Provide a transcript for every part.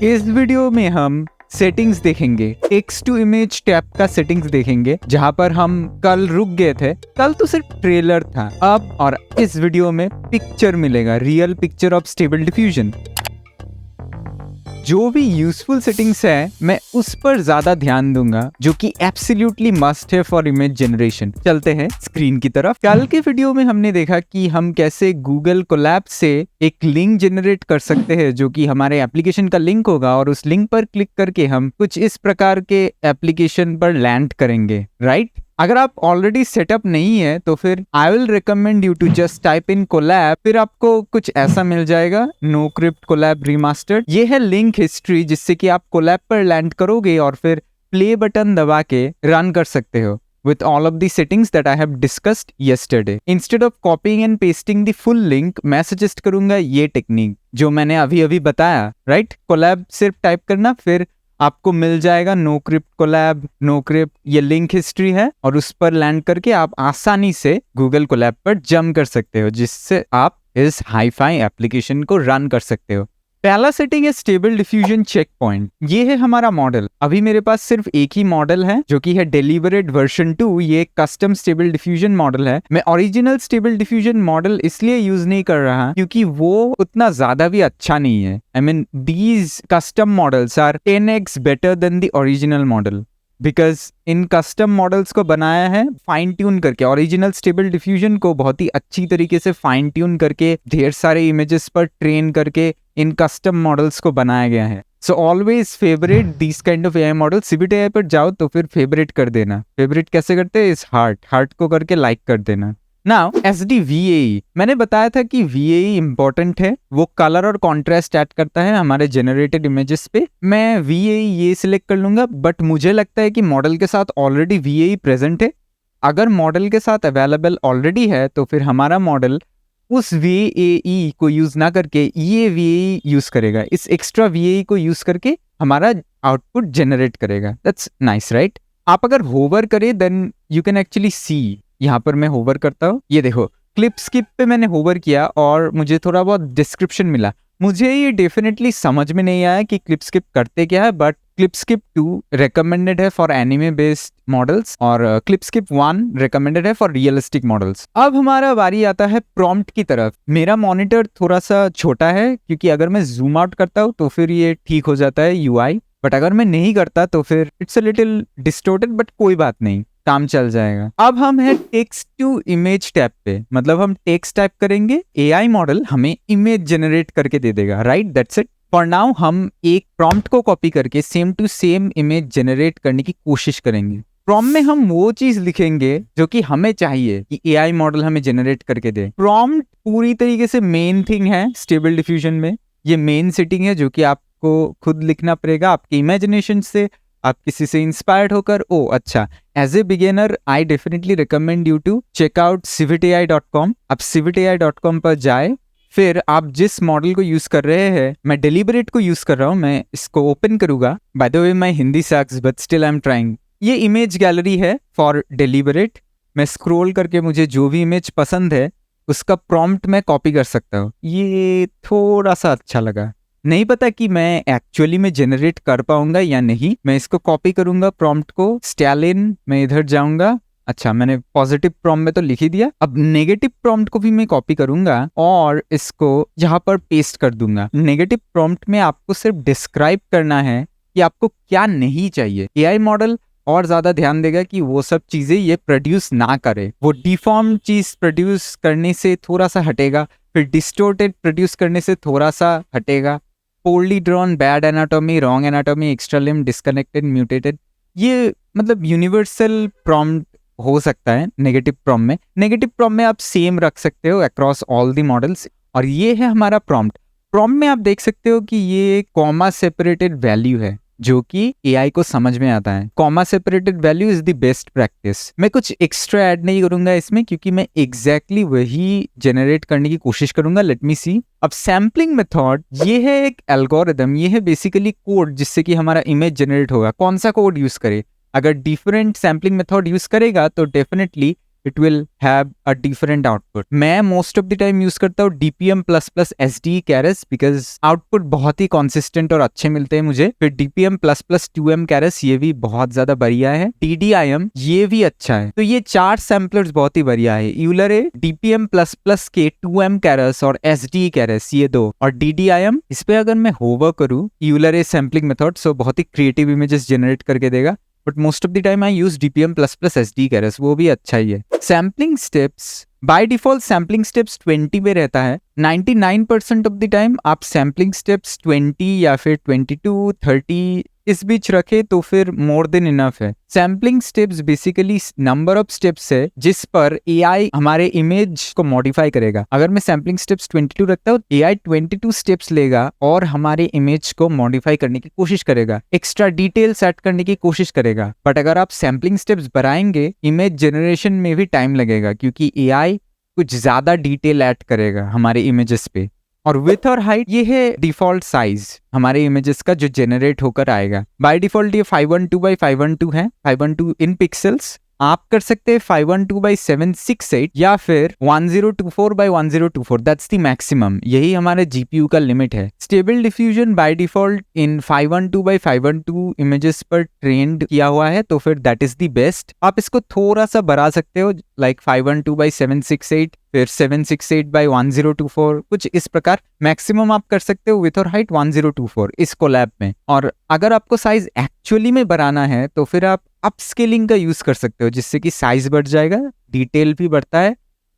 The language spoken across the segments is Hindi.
इस वीडियो में हम सेटिंग्स देखेंगे, टेक्स्ट टू इमेज टैब का सेटिंग्स देखेंगे, जहां पर हम कल रुक गए थे। कल तो सिर्फ ट्रेलर था, अब और इस वीडियो में पिक्चर मिलेगा, real picture of stable diffusion. जो भी यूजफुल सेटिंग्स है मैं उस पर ज्यादा ध्यान दूंगा, जो कि एब्सोल्युटली मस्ट है फॉर इमेज जनरेशन। चलते हैं स्क्रीन की तरफ। कल के वीडियो में हमने देखा कि हम कैसे गूगल कोलैब से एक लिंक जनरेट कर सकते हैं, जो कि हमारे एप्लीकेशन का लिंक होगा, और उस लिंक पर क्लिक करके हम कुछ इस प्रकार के एप्लीकेशन पर लैंड करेंगे, राइट? अगर आप ऑलरेडी सेटअप नहीं है तो फिर I will recommend you to just type in Colab, फिर आपको कुछ ऐसा मिल जाएगा, नोक्रिप्ट कोलैब रिमास्टर्ड। ये है लिंक हिस्ट्री, जिससे कि आप कोलैब पर लैंड करोगे और फिर प्ले बटन दबा के रन कर सकते हो with all of the settings that I have discussed yesterday. Instead of copying and pasting the full link, मैं suggest करूंगा ये टेक्निक जो मैंने अभी अभी बताया, राइट? कोलैब सिर्फ टाइप करना, फिर आपको मिल जाएगा नोक्रिप्ट कोलैब, नोक्रिप्ट, ये लिंक हिस्ट्री है, और उस पर लैंड करके आप आसानी से गूगल कोलैब पर जंप कर सकते हो, जिससे आप इस हाई-फाई एप्लीकेशन को रन कर सकते हो। पहला सेटिंग है स्टेबल डिफ्यूजन चेक पॉइंट। ये है हमारा मॉडल। अभी मेरे पास सिर्फ एक ही मॉडल है, जो कि है डेलिबरेट वर्जन 2। ये कस्टम स्टेबल डिफ्यूजन मॉडल है। मैं ओरिजिनल स्टेबल डिफ्यूजन मॉडल इसलिए यूज नहीं कर रहा क्योंकि वो उतना ज्यादा भी अच्छा नहीं है। I mean these custom models are 10x better than the original model, because इन कस्टम मॉडल्स को बनाया है फाइन ट्यून करके। ओरिजिनल स्टेबल डिफ्यूजन को बहुत ही अच्छी तरीके से फाइन ट्यून करके, ढेर सारे इमेजेस पर ट्रेन करके इन कस्टम मॉडल्स को बनाया गया है। So always favourite this kind of AI model. CBT AI पर जाओ तो फिर फेवरेट कर देना। फेवरेट कैसे करते हैं? इस हार्ट को करके लाइक कर देना। नाउ SDVAE, मैंने बताया था कि VAE इंपॉर्टेंट है, वो कलर और कॉन्ट्रास्ट ऐड करता है हमारे जनरेटेड इमेजेस पे। मैं VAE ये सिलेक्ट कर लूंगा, बट मुझे लगता है कि मॉडल के साथ ऑलरेडी VAE प्रेजेंट है। अगर मॉडल के साथ अवेलेबल ऑलरेडी है तो फिर हमारा मॉडल उस VAE को यूज ना करके ये VAE यूज करेगा, इस एक्स्ट्रा VAE को यूज करके हमारा आउटपुट जनरेट करेगा। That's nice, right? आप अगर होवर करें then you can actually see. यहाँ पर मैं होवर करता हूँ, ये देखो क्लिप स्किप पे मैंने होवर किया और मुझे थोड़ा बहुत डिस्क्रिप्शन मिला। मुझे ये डेफिनेटली समझ में नहीं आया कि क्लिप स्किप करते क्या है, बट क्लिप स्किप 2 रिकमेंडेड है फॉर एनिमे बेस्ड मॉडल्स और क्लिप स्किप 1 रिकमेंडेड है फॉर रियलिस्टिक मॉडल्स। अब हमारा बारी आता है प्रॉम्प्ट की तरफ। मेरा मॉनिटर थोड़ा सा छोटा है, क्योंकि अगर मैं जूम आउट करता हूँ तो फिर ये ठीक हो जाता है UI, बट अगर मैं नहीं करता तो फिर it's a little distorted, but कोई बात नहीं, काम चल जाएगा। अब हम है टेक्स्ट टू इमेज टैब पे, मतलब हम टेक्स्ट टाइप करेंगे, AI मॉडल हमें इमेज जनरेट करके दे देगा, right? That's it. For now हम एक प्रॉम्प्ट को कॉपी करके same to same image generate करने की कोशिश करेंगे। प्रॉम्प्ट में हम वो चीज लिखेंगे जो कि हमें चाहिए कि AI मॉडल हमें जनरेट करके दे। प्रॉम्प्ट पूरी तरीके से मेन थिंग है स्टेबल डिफ्यूजन में। ये मेन सेटिंग है जो कि आपको खुद लिखना पड़ेगा आपके इमेजिनेशन से, आप किसी से इंस्पायर्ड होकर। ओ अच्छा, as a beginner I definitely recommend you to check out civitai.com। आप civitai.com पर जाए, फिर आप जिस मॉडल को यूज कर रहे हैं, मैं डेलिबरेट को यूज कर रहा हूँ, मैं इसको ओपन करूंगा। By the way my Hindi sucks but still I am trying. ये इमेज गैलरी है फॉर डेलिबरेट। मैं स्क्रॉल करके मुझे जो भी इमेज पसंद है उसका प्रॉम्प्ट मैं कॉपी कर सकता हूँ। ये थोड़ा सा अच्छा लगा, नहीं पता कि मैं एक्चुअली में जनरेट कर पाऊंगा या नहीं। मैं इसको कॉपी करूंगा प्रॉम्प्ट को, स्टैलिन, मैं इधर जाऊंगा। अच्छा, मैंने पॉजिटिव प्रॉम्प्ट में तो लिख ही दिया। अब नेगेटिव प्रॉम्प्ट को भी मैं कॉपी करूंगा और इसको यहाँ पर पेस्ट कर दूंगा। नेगेटिव प्रॉम्प्ट में आपको सिर्फ डिस्क्राइब करना है कि आपको क्या नहीं चाहिए। AI मॉडल और ज्यादा ध्यान देगा कि वो सब चीजें ये प्रोड्यूस ना करे। वो डिफॉर्म चीज प्रोड्यूस करने से थोड़ा सा हटेगा, फिर डिस्टोर्टेड प्रोड्यूस करने से थोड़ा सा हटेगा। Poorly drawn, bad anatomy, wrong anatomy, extra limb, disconnected, mutated, ये मतलब यूनिवर्सल प्रॉम्प्ट हो सकता है नेगेटिव प्रॉम्प्ट में। नेगेटिव प्रॉम्प्ट में आप सेम रख सकते हो अक्रॉस ऑल द मॉडल्स। और ये है हमारा प्रॉम्प्ट। प्रॉम्प्ट में आप देख सकते हो कि ये कॉमा सेपरेटेड वैल्यू है, जो कि AI को समझ में आता है। Comma separated value is the best practice. मैं कुछ एक्स्ट्रा ऐड नहीं करूंगा इसमें, क्योंकि मैं एग्जैक्टली वही जनरेट करने की कोशिश करूंगा। लेट मी सी। अब सैम्पलिंग मेथड, ये है एक एल्गोरिदम, ये है बेसिकली कोड जिससे कि हमारा इमेज जनरेट होगा। कौन सा कोड यूज करे? अगर डिफरेंट सैम्पलिंग मेथड यूज करेगा तो definitely it will have a different output. मैं most of the time use करता हूँ DPM plus plus SD Keras, because output बहुत ही कॉन्सिस्टेंट और अच्छे मिलते हैं मुझे। फिर DPM plus plus 2M caress, ये भी बहुत ज्यादा बढ़िया है। TDIM ये भी अच्छा है। तो ये 4 सैम्पलर्स बहुत ही बढ़िया है, यूलरे, DPM प्लस प्लस के 2M कैरेस और SD कैरेस, ये दो। और DDIM, इस पे अगर मैं होवर करूँ यूलरे सैम्पलिंग मेथड, सो बहुत ही क्रिएटिव इमेजेस जनरेट करके देगा। But most of the time I use DPM plus plus SD caress, वो भी अच्छा ही है। Sampling steps, by default sampling steps 20 पे रहता है। 99% ऑफ द टाइम आप सैम्पलिंग स्टेप्स 20 या फिर 22, 30 इस बीच रखे तो फिर मोर देन इनफ है। Sampling steps basically number of steps है जिस पर AI हमारे इमेज को मॉडिफाई करेगा। अगर मैं सैम्पलिंग स्टेप्स 22 रखता हूँ, AI 22 स्टेप्स लेगा और हमारे इमेज को मॉडिफाई करने की कोशिश करेगा, एक्स्ट्रा डिटेल्स ऐड करने की कोशिश करेगा। बट अगर आप सैम्पलिंग स्टेप्स बढ़ाएंगे, इमेज जनरेशन में भी टाइम लगेगा, क्योंकि AI कुछ ज्यादा डिटेल ऐड करेगा हमारे इमेजेस पे। और विथ और हाइट, ये है डिफॉल्ट साइज हमारे इमेजेस का जो जनरेट होकर आएगा। बाय डिफॉल्ट ये 512 by 512 है, 512 इन पिक्सल्स। आप कर सकते हैं 512 by 768 या फिर 1024 by 1024, दैट्स द मैक्सिमम। यही हमारे GPU का लिमिट है। Stable diffusion by default in 512 by 512 images पर ट्रेंड किया हुआ है, तो फिर दैट इज द बेस्ट। आप इसको थोड़ा सा बढ़ा सकते हो, लाइक 512 by 768, फिर 768 by 1024, कुछ इस प्रकार। मैक्सिमम आप कर सकते हो विथ और हाइट 1024 इस कोलैब में। और अगर आपको साइज एक्चुअली में बढ़ाना है तो फिर आप अपस्केलिंग का यूज कर सकते हो, जिससे कि साइज बढ़ जाएगा, डिटेल भी बढ़ता है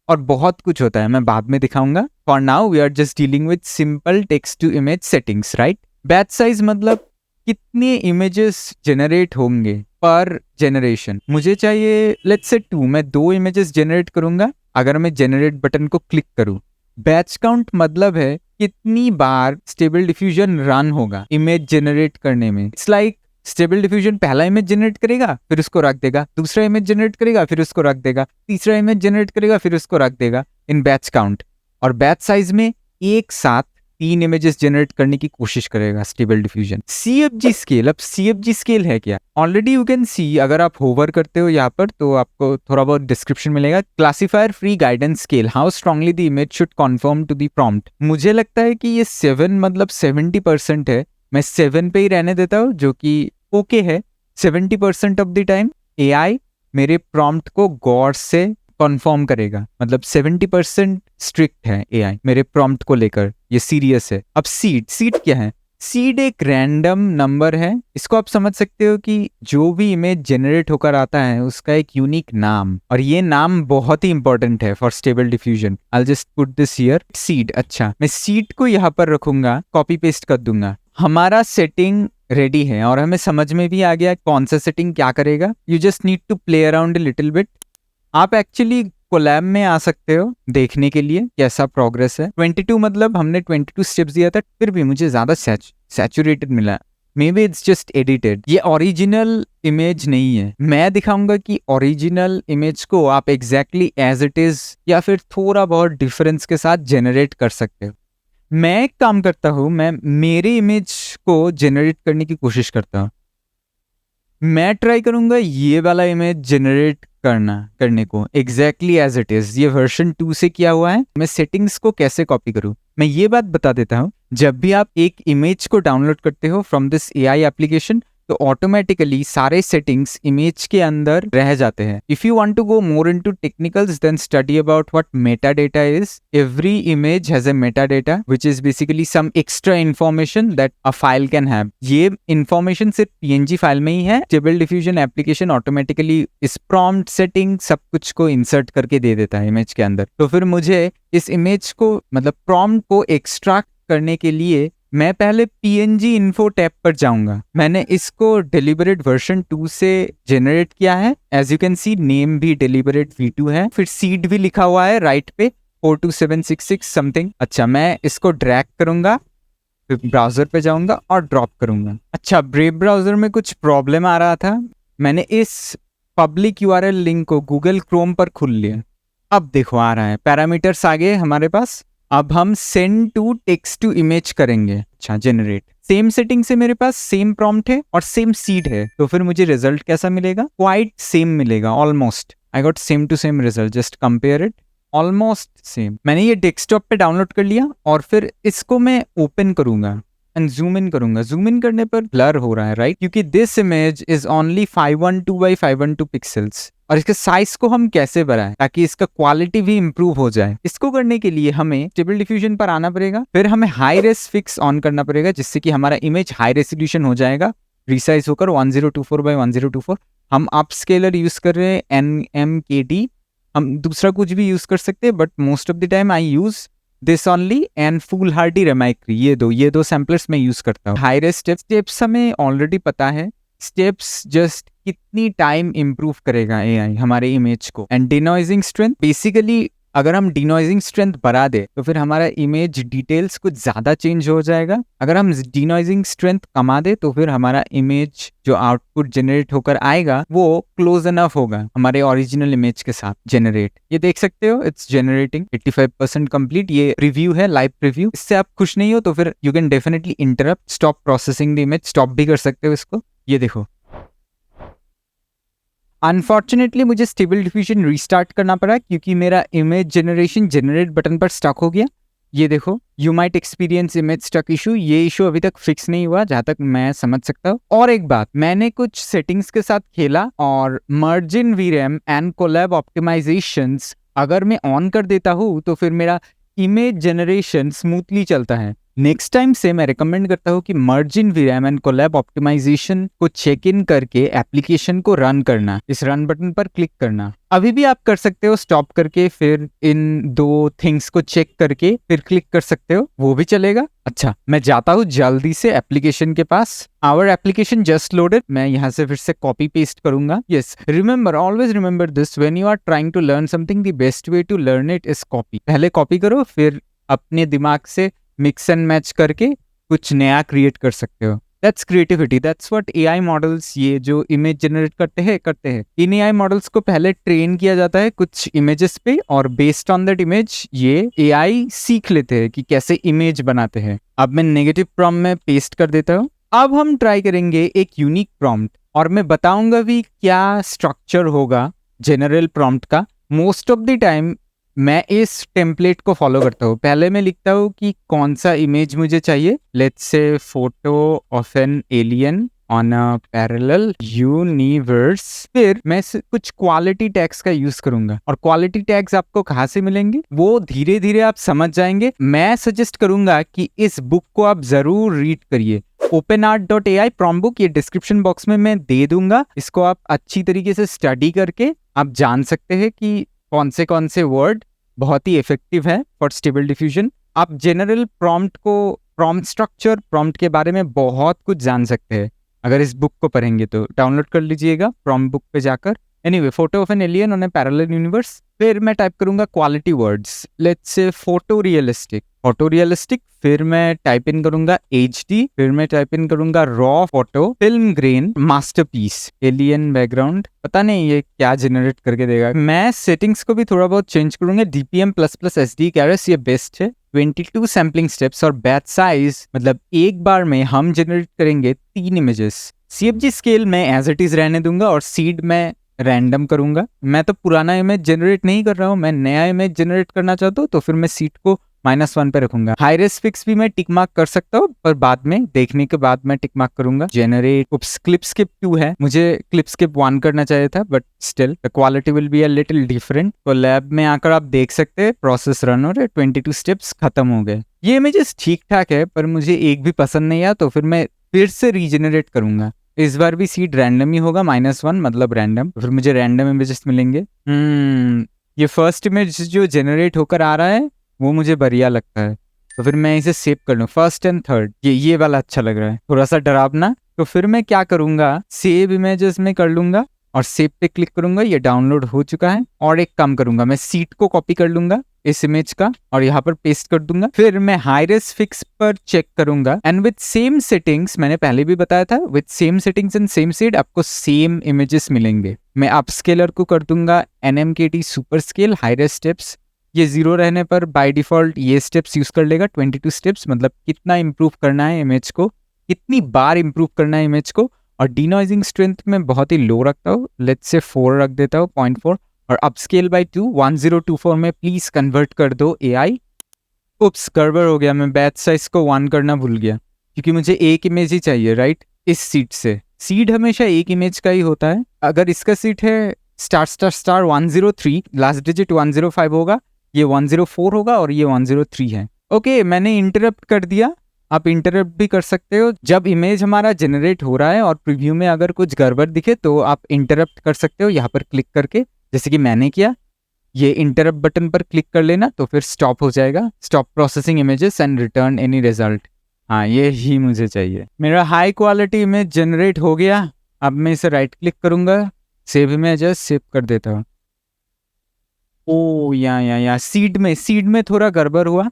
और बहुत कुछ होता है, मैं बाद में दिखाऊंगा। For now we are just dealing with simple text to image settings, right. Batch size मतलब कितने इमेजेस जनरेट होंगे पर जनरेशन। मुझे चाहिए लेट्स से 2, मैं 2 इमेजेस जनरेट करूंगा। अगर मैं जनरेट बटन को क्लिक करूं, बैच काउंट मतलब है कितनी बार स्टेबल डिफ्यूजन रन होगा इमेज जनरेट करने में। इट्स लाइक स्टेबल डिफ्यूजन पहला इमेज जनरेट करेगा, फिर उसको रख देगा, दूसरा इमेज जनरेट करेगा, फिर उसको रख देगा, तीसरा इमेज जनरेट करेगा, फिर उसको रख देगा इन बैच काउंट। और बैच साइज में एक साथ 3 इमेजेस जनरेट करने की कोशिश करेगा स्टेबल डिफ्यूजन। CFG स्केल, अब CFG स्केल है क्या? ऑलरेडी यू कैन सी, अगर आप होवर करते हो यहाँ पर तो आपको थोड़ा बहुत डिस्क्रिप्शन मिलेगा। Classifier free guidance scale, how strongly the image should confirm to the prompt. मुझे लगता है कि ये 7 मतलब 70% है। मैं 7 पे ही रहने देता हूँ, जो कि ओके है। 70% ऑफ द टाइम AI मेरे प्रॉम्प्ट को गौर से कन्फर्म करेगा, मतलब 70% स्ट्रिक्ट है AI मेरे प्रॉम्प्ट को लेकर, ये सीरियस है। अब सीड क्या है? सीड एक रैंडम नंबर है। इसको आप समझ सकते हो कि जो भी इमेज जनरेट होकर आता है उसका एक यूनिक नाम, और ये नाम बहुत ही इंपॉर्टेंट है for stable diffusion. I just put this here, seed. अच्छा, मैं सीड को यहाँ पर रखूंगा, कॉपी पेस्ट कर दूंगा। हमारा सेटिंग रेडी है और हमें समझ में भी आ गया कौन सा सेटिंग क्या करेगा। You just need to play around a little bit. आप एक्चुअली कोलैब में आ सकते हो देखने के लिए कैसा प्रोग्रेस है। 22 मतलब हमने 22 स्टेप्स दिया था, फिर भी मुझे ज्यादा सैचुरेटेड मिला। May be it's just edited, ये ओरिजिनल इमेज नहीं है। मैं दिखाऊंगा कि ओरिजिनल इमेज को आप एग्जैक्टली एज इट इज या फिर थोड़ा बहुत डिफरेंस के साथ जनरेट कर सकते हो। मैं एक काम करता हूं, मैं मेरे इमेज को जनरेट करने की कोशिश करता हूं। मैं ट्राई करूंगा ये वाला इमेज जनरेट करने को एग्जैक्टली एज इट इज। ये वर्जन 2 से किया हुआ है। मैं सेटिंग्स को कैसे कॉपी करूं, मैं ये बात बता देता हूं। जब भी आप एक इमेज को डाउनलोड करते हो फ्रॉम दिस AI एप्लीकेशन, तो ऑटोमेटिकली सारे सेटिंग्स इमेज के अंदर रह जाते हैं। If you want to go more into technicals, then study about what meta data is. Every image has a meta data which is basically some extra information that a file can have. ये इंफॉर्मेशन सिर्फ PNG फाइल में ही है। स्टेबल डिफ्यूजन एप्लीकेशन ऑटोमेटिकली इस प्रॉम्प्ट सेटिंग सब कुछ को इंसर्ट करके दे देता है इमेज के अंदर। तो फिर मुझे इस इमेज को मतलब प्रॉम्प्ट को एक्सट्रैक्ट करने के लिए मैं पहले PNG इन्फो टैब पर जाऊंगा। मैंने इसको डेलिबरेट वर्जन 2 से जनरेट किया है। As you can see name भी डेलिबरेट V2 है, फिर सीड भी लिखा हुआ है राइट पे 42766 समथिंग। अच्छा, मैं इसको ड्रैग करूंगा, फिर ब्राउजर पे जाऊंगा और ड्रॉप करूंगा। अच्छा, ब्रेव ब्राउजर में कुछ प्रॉब्लम आ रहा था। मैंने इस पब्लिक URL लिंक को गूगल क्रोम पर खोल लिया। अब देखो आ रहा है, पैरामीटर्स आ गए हमारे पास। अब हम send to text to image करेंगे। अच्छा, जनरेट। सेम सेटिंग से मेरे पास सेम प्रॉम्प्ट है और सेम सीड है, तो फिर मुझे रिजल्ट कैसा मिलेगा? क्वाइट सेम मिलेगा almost. I got same to same result, just compare it, almost same. मैंने ये डेस्कटॉप पे डाउनलोड कर लिया और फिर इसको मैं ओपन करूंगा एंड जूम इन करूंगा। जूम इन करने पर ब्लर हो रहा है, राइट? क्योंकि this image is only 512 by 512 pixels. और इसके साइज को हम कैसे बढ़ाएं ताकि इसका क्वालिटी भी इंप्रूव हो जाए? इसको करने के लिए हमें स्टेबल डिफ्यूजन पर आना पड़ेगा, फिर हमें हाई रेस फिक्स ऑन करना पड़ेगा जिससे कि हमारा इमेज हाई रेजोल्यूशन हो जाएगा, रिसाइज होकर 1024 बाई 1024। हम अप स्केलर यूज कर रहे हैं NMKD, हम दूसरा कुछ भी यूज कर सकते हैं, but most of the time I use this only and full hardy रेमाइक्री। ये दो सैम्पलर्स मैं यूज करता हूँ। हाई रेस स्टेप्स हमें ऑलरेडी पता है, स्टेप्स जस्ट कितनी टाइम इंप्रूव करेगा एआई हमारे इमेज को। एंड डिनॉइजिंग स्ट्रेंथ, बेसिकली अगर हम डिनॉइजिंग स्ट्रेंथ बढ़ा दे तो फिर हमारा इमेज डिटेल्स कुछ ज्यादा चेंज हो जाएगा। अगर हम डिनॉइजिंग स्ट्रेंथ कमा दे तो फिर हमारा इमेज जो आउटपुट जनरेट होकर आएगा वो क्लोज इनफ होगा हमारे ओरिजिनल इमेज के साथ जनरेट। ये देख सकते हो, इट्स जनरेटिंग 85% कंप्लीट। ये रिव्यू है, लाइव रिव्यू। इससे आप खुश नहीं हो तो फिर you can definitely interrupt, stop processing the image, stop भी कर सकते हो इसको। ये देखो, अनफॉर्चुनेटली मुझे स्टेबल डिफ्यूजन रीस्टार्ट करना पड़ा क्योंकि मेरा इमेज जनरेशन जनरेट बटन पर स्टक हो गया। ये देखो, you might experience image stuck issue. ये इशू अभी तक फिक्स नहीं हुआ जहां तक मैं समझ सकता हूँ। और एक बात, मैंने कुछ सेटिंग्स के साथ खेला और margin VRAM and Colab optimizations अगर मैं ऑन कर देता हूँ तो फिर मेरा इमेज जनरेशन स्मूथली चलता है। नेक्स्ट टाइम से मैं रिकमेंड करता हूँ कि margin VRAM and Colab optimization को चेक इन करके एप्लीकेशन को रन करना, इस रन बटन पर क्लिक करना। अभी भी आप कर सकते हो स्टॉप करके, फिर इन दो थिंग्स को चेक करके फिर क्लिक कर सकते हो, वो भी चलेगा। अच्छा, मैं जाता हूँ जल्दी से एप्लीकेशन के पास। Our application just loaded. मैं यहाँ से फिर से कॉपी पेस्ट करूंगा। Yes, remember, always remember this, when you are trying to learn something the best way to learn it is copy. पहले कॉपी करो, फिर अपने दिमाग से मिक्स एंड मैच करके कुछ नया क्रिएट कर सकते हो। That's creativity, that's what AI models, ये जो इमेज जनरेट करते हैं इन एआई मॉडल्स को पहले ट्रेन किया जाता है कुछ इमेजेस पे और बेस्ड ऑन दैट इमेज ये एआई सीख लेते हैं कि कैसे इमेज बनाते हैं। अब मैं नेगेटिव प्रॉम्प्ट में पेस्ट कर देता हूँ। अब हम ट्राई करेंगे एक यूनिक प्रॉम्प्ट और मैं बताऊंगा भी क्या स्ट्रक्चर होगा जनरल प्रॉम्प्ट का। मोस्ट ऑफ द टाइम मैं इस टेम्पलेट को फॉलो करता हूँ। पहले मैं लिखता हूँ कि कौन सा इमेज मुझे चाहिए, let's say photo of an alien on a parallel universe. फिर मैं कुछ क्वालिटी टैग्स का यूज करूंगा और क्वालिटी टैग्स आपको कहाँ से मिलेंगे वो धीरे धीरे आप समझ जाएंगे। मैं सजेस्ट करूंगा कि इस बुक को आप जरूर रीड करिए, openart.ai प्रॉम्प्ट बुक, ये डिस्क्रिप्शन बॉक्स में मैं दे दूंगा। इसको आप अच्छी तरीके से स्टडी करके आप जान सकते हैं कि कौन से वर्ड बहुत ही इफेक्टिव है फॉर स्टेबल डिफ्यूजन। आप जनरल प्रॉम्प्ट को, प्रॉम्प्ट स्ट्रक्चर, प्रॉम्प्ट के बारे में बहुत कुछ जान सकते हैं अगर इस बुक को पढ़ेंगे तो। डाउनलोड कर लीजिएगा प्रॉम्प्ट बुक पे जाकर। Anyway, photo of an alien on A parallel universe. फिर मैं टाइप करूंगा quality words, let's say photo realistic, फिर मैं टाइप इन करूंगा HD, फिर मैं टाइप इन करूंगा raw photo, film grain, masterpiece, alien background. पता नहीं ये क्या जनरेट करके देगा। मैं सेटिंग्स को भी थोड़ा बहुत चेंज करूंगा। DPM++ SD कैरेस ये बेस्ट है। 22 सैम्पलिंग स्टेप्स और बैच साइज, मतलब एक बार में हम जनरेट करेंगे 3 इमेजेस। CFG स्केल मैं एज इट इज रहने दूंगा और सीड मैं रैंडम करूंगा। मैं तो पुराना इमेज जनरेट नहीं कर रहा हूँ, मैं नया इमेज जनरेट करना चाहता हूँ तो फिर मैं सीड को -1 पे रखूंगा। हाई रेस फिक्स भी मैं टिक मार्क कर सकता हूँ पर बाद में देखने के बाद मैं टिक मार्क करूंगा। जेनरेट, उप्स, क्लिप स्किप 2 है, मुझे क्लिप स्किप 1 करना चाहिए था but still the quality will be a little different. तो लैब में आकर आप देख सकते हैं प्रोसेस रन हो रहा है, 22 स्टेप्स खत्म हो गए। ये इमेजेस ठीक ठाक है पर मुझे एक भी पसंद नहीं आया तो फिर मैं फिर से रीजेनरेट करूंगा। इस बार भी सीड रैंडम ही होगा, -1 मतलब रैंडम, फिर मुझे रैंडम इमेजेस मिलेंगे। ये फर्स्ट इमेज जो जनरेट होकर आ रहा है वो मुझे बढ़िया लगता है तो फिर मैं इसे सेव कर लूँ। फर्स्ट एंड थर्ड, ये वाला अच्छा लग रहा है, थोड़ा सा डरावना। तो फिर मैं क्या करूंगा, सेव इमेजेस में कर लूंगा और सेव पे क्लिक करूंगा। ये डाउनलोड हो चुका है। और एक काम करूंगा, मैं सीट को कॉपी कर लूंगा इस इमेज का और यहाँ पर पेस्ट कर दूंगा। फिर मैं हाई रेस फिक्स पर चेक करूंगा एंड विद सेम सेटिंग्स, मैंने पहले भी बताया था, with same settings and same seed आपको सेम इमेजेस मिलेंगे। मैं अपस्केलर को कर दूंगा NMKT super scale, high res steps. ये 0 रहने पर बाय डिफॉल्ट ये स्टेप्स यूज कर लेगा, 22 स्टेप्स, मतलब कितना इंप्रूव करना है इमेज को, कितनी बार इंप्रूव करना है इमेज को। और डिनॉइजिंग स्ट्रेंथ में बहुत ही लो रखता हूँ, लेट्स से 4 रख देता हूँ, 0.4। और अपस्केल बाय 2 1024 में प्लीज कन्वर्ट कर दो AI। उप्स, गड़बड़ हो गया, मैं बैच साइज को 1 करना भूल गया क्योंकि मुझे एक इमेज ही चाहिए, राइट। इस सीड से सीड हमेशा एक इमेज का ही होता है। अगर इसका सीड है star star star 103, last digit 105 होगा, ये 104 होगा और ये 103 है। ओके, मैंने इंटरप्ट कर दिया। आप इंटरप्ट भी कर सकते हो जब इमेज हमारा जनरेट हो रहा है और प्रीव्यू में अगर कुछ गड़बड़ दिखे तो आप इंटरप्ट कर सकते हो यहाँ पर क्लिक करके, जैसे कि मैंने किया। ये इंटरप्ट बटन पर क्लिक कर लेना तो फिर स्टॉप हो जाएगा, stop processing images and return any result. हाँ, ये ही मुझे चाहिए। मेरा हाई क्वालिटी इमेज जनरेट हो गया। अब मैं इसे राइट क्लिक करूंगा, सेव इमेजेस, सेव कर देता हूँ। ओ या सीड में थोड़ा गड़बड़ हुआ।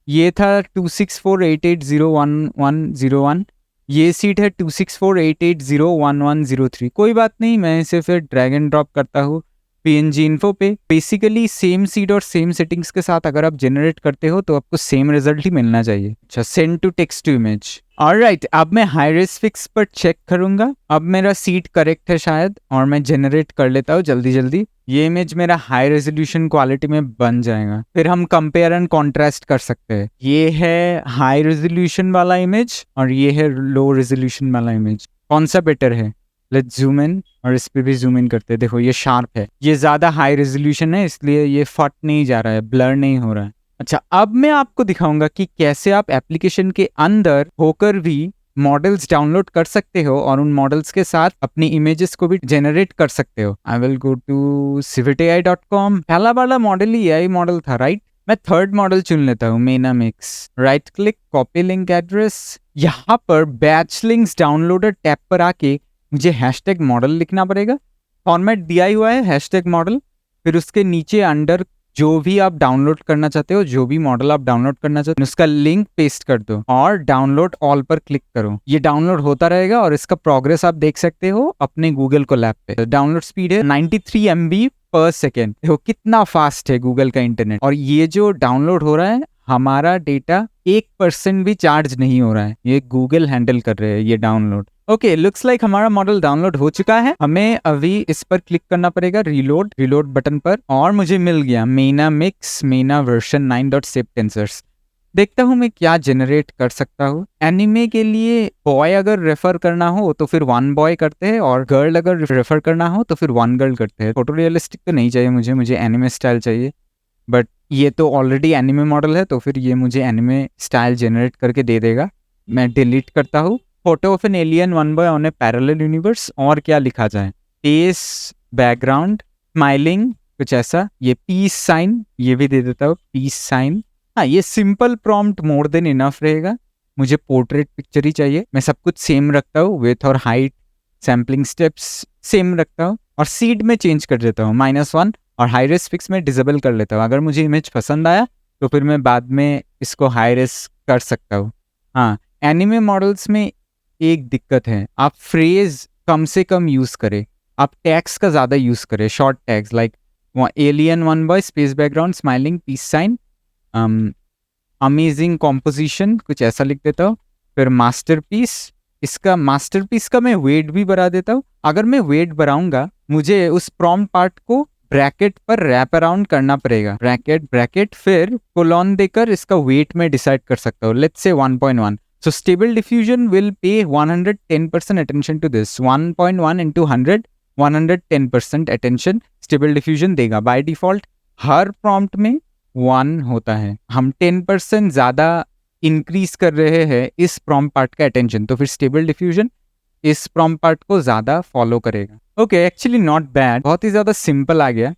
ये था 26488011101, ये सीट है 26488011103। कोई बात नहीं, मैं इसे फिर ड्रैग एंड ड्रॉप करता हूँ PNG इन्फो पे। बेसिकली सेम सीड और सेम सेटिंग्स के साथ अगर आप जनरेट करते हो तो आपको सेम रिजल्ट ही मिलना चाहिए। अच्छा, send to text to image. Alright, अब मैं हाई फिक्स पर चेक करूंगा। अब मेरा सीड करेक्ट है शायद, और मैं जनरेट कर लेता हूँ जल्दी जल्दी। ये इमेज मेरा हाई रेजोल्यूशन क्वालिटी में बन जाएगा। फिर हम कंपेयर एंड कॉन्ट्रास्ट कर सकते हैं। ये है हाई रेजोल्यूशन वाला इमेज और ये है लो रेजोल्यूशन वाला इमेज। कौन सा बेटर है? लेट्स जूम इन, और इस पे भी जूम इन करते हैं। देखो, ये शार्प है, ये ज्यादा हाई रेजोल्यूशन है, इसलिए ये फट नहीं जा रहा है, ब्लर नहीं हो रहा है। अच्छा, अब मैं आपको दिखाऊंगा कि कैसे आप एप्लीकेशन के अंदर होकर भी मॉडल्स डाउनलोड कर सकते हो और उन मॉडल्स के साथ अपनी इमेजेस को भी जनरेट कर सकते हो। I will go to civitai.com। पहला वाला मॉडल ही AI मॉडल था, राइट। मैं थर्ड मॉडल चुन लेता हूँ, मेनामिक्स। Right click, copy link address. यहाँ पर बैच लिंक्स डाउनलोडर टैब पर आके मुझे हैशटैग मॉडल लिखना पड़ेगा। फॉर्मेट दिया ही हुआ है हैशटैग मॉडल। फिर उसके नीचे अंडर जो भी आप डाउनलोड करना चाहते हो, जो भी मॉडल आप डाउनलोड करना चाहते हो, उसका लिंक पेस्ट कर दो और डाउनलोड ऑल पर क्लिक करो। ये डाउनलोड होता रहेगा और इसका प्रोग्रेस आप देख सकते हो अपने गूगल कोलैब पे। डाउनलोड स्पीड है 93 MB पर सेकेंड। देखो कितना फास्ट है गूगल का इंटरनेट। और ये जो डाउनलोड हो रहा है, हमारा डेटा 1% भी चार्ज नहीं हो रहा है, ये गूगल हैंडल कर रहे हैं ये डाउनलोड। ओके, लुक्स लाइक हमारा मॉडल डाउनलोड हो चुका है। हमें अभी इस पर क्लिक करना पड़ेगा, रिलोड बटन पर, और मुझे मिल गया मेनामिक्स मेना वर्जन 9.zip टेंसर्स। देखता हूँ मैं क्या जनरेट कर सकता हूँ। एनिमे के लिए बॉय अगर रेफर करना हो तो फिर 1 बॉय करते हैं, और गर्ल अगर रेफर करना हो तो फिर 1 गर्ल करते हैं। फोटो रियलिस्टिक तो नहीं चाहिए मुझे एनिमे स्टाइल चाहिए, बट ये तो ऑलरेडी एनिमे मॉडल है तो फिर ये मुझे एनिमे स्टाइल जनरेट करके दे देगा। मैं डिलीट करता हूँ। Photo of an alien 1 boy on A parallel universe. और क्या लिखा जाए? फेस, बैकग्राउंड, स्माइलिंग, कुछ ऐसा। ये पीस साइन, ये भी दे देता हूँ, पीस साइन। हाँ, ये simple prompt more than enough रहेगा। मुझे पोर्ट्रेट पिक्चर ही चाहिए। मैं सब कुछ सेम रखता हूँ, विथ और हाइट, सैम्पलिंग स्टेप्स सेम रखता हूँ, और सीड में चेंज कर देता हूँ -1, और हाई रेस फिक्स में डिसेबल कर लेता हूँ। अगर मुझे इमेज पसंद आया तो फिर मैं बाद में इसको हाई रेस कर सकता हूँ। हाँ, एनिमे मॉडल्स में एक दिक्कत है, आप फ्रेज कम से कम यूज करें, आप टैग्स का ज्यादा यूज करें, short tags like alien 1 boy, space background, smiling, peace sign, amazing composition, कुछ ऐसा लिख देता हूँ। फिर मास्टरपीस, इसका मास्टरपीस का मैं वेट भी बढ़ा देता हूँ। अगर मैं वेट बढ़ाऊंगा, मुझे उस प्रॉम्प्ट पार्ट को ब्रैकेट पर रैप अराउंड करना पड़ेगा, ब्रैकेट फिर कोलॉन देकर इसका वेट में डिसाइड कर सकता हूँ। Let's say 1.1। So stable diffusion will pay 110% attention to this. 1.1 into 100, 110% attention stable diffusion देगा। By default हर prompt में 1 होता है। हम 10% ज़्यादा increase कर रहे हैं इस prompt part का attention, तो फिर stable diffusion इस prompt part को ज़्यादा follow करेगा। Okay, actually not bad, बहुत ही ज़्यादा simple आ गया।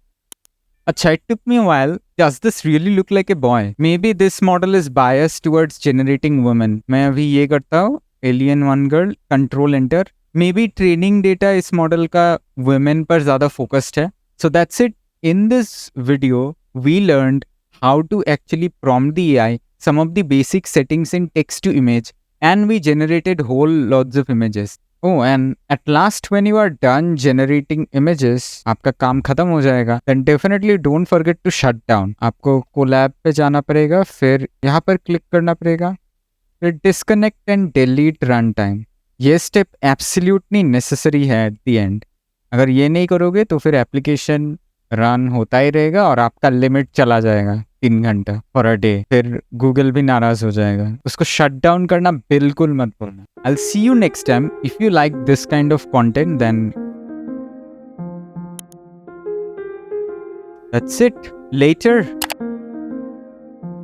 अच्छा, it took me a while. Does this really look like a boy? Maybe this model is biased towards generating women. मैं अभी ये करता हूँ, alien 1 girl, control enter. Maybe training data इस मॉडल का women पर ज़्यादा focused है. So that's it. In this video, we learned how to actually prompt the AI some of the basic settings in text to image, and we generated whole lots of images. Oh, and at last when you are done generating images, आपका काम खत्म हो जाएगा, then definitely don't forget to shut down. आपको कोलैब पे जाना पड़ेगा, फिर यहाँ पर क्लिक करना पड़ेगा, फिर disconnect and delete runtime. ये step absolutely necessary है at the end. अगर ये नहीं करोगे तो फिर एप्लीकेशन रन होता ही रहेगा और आपका लिमिट चला जाएगा 3 घंटा फॉर अ डे। फिर गूगल भी नाराज हो जाएगा। उसको शट डाउन करना बिल्कुल मत भूलना। I will see you next time. If you like this kind of content then that's it. Letter.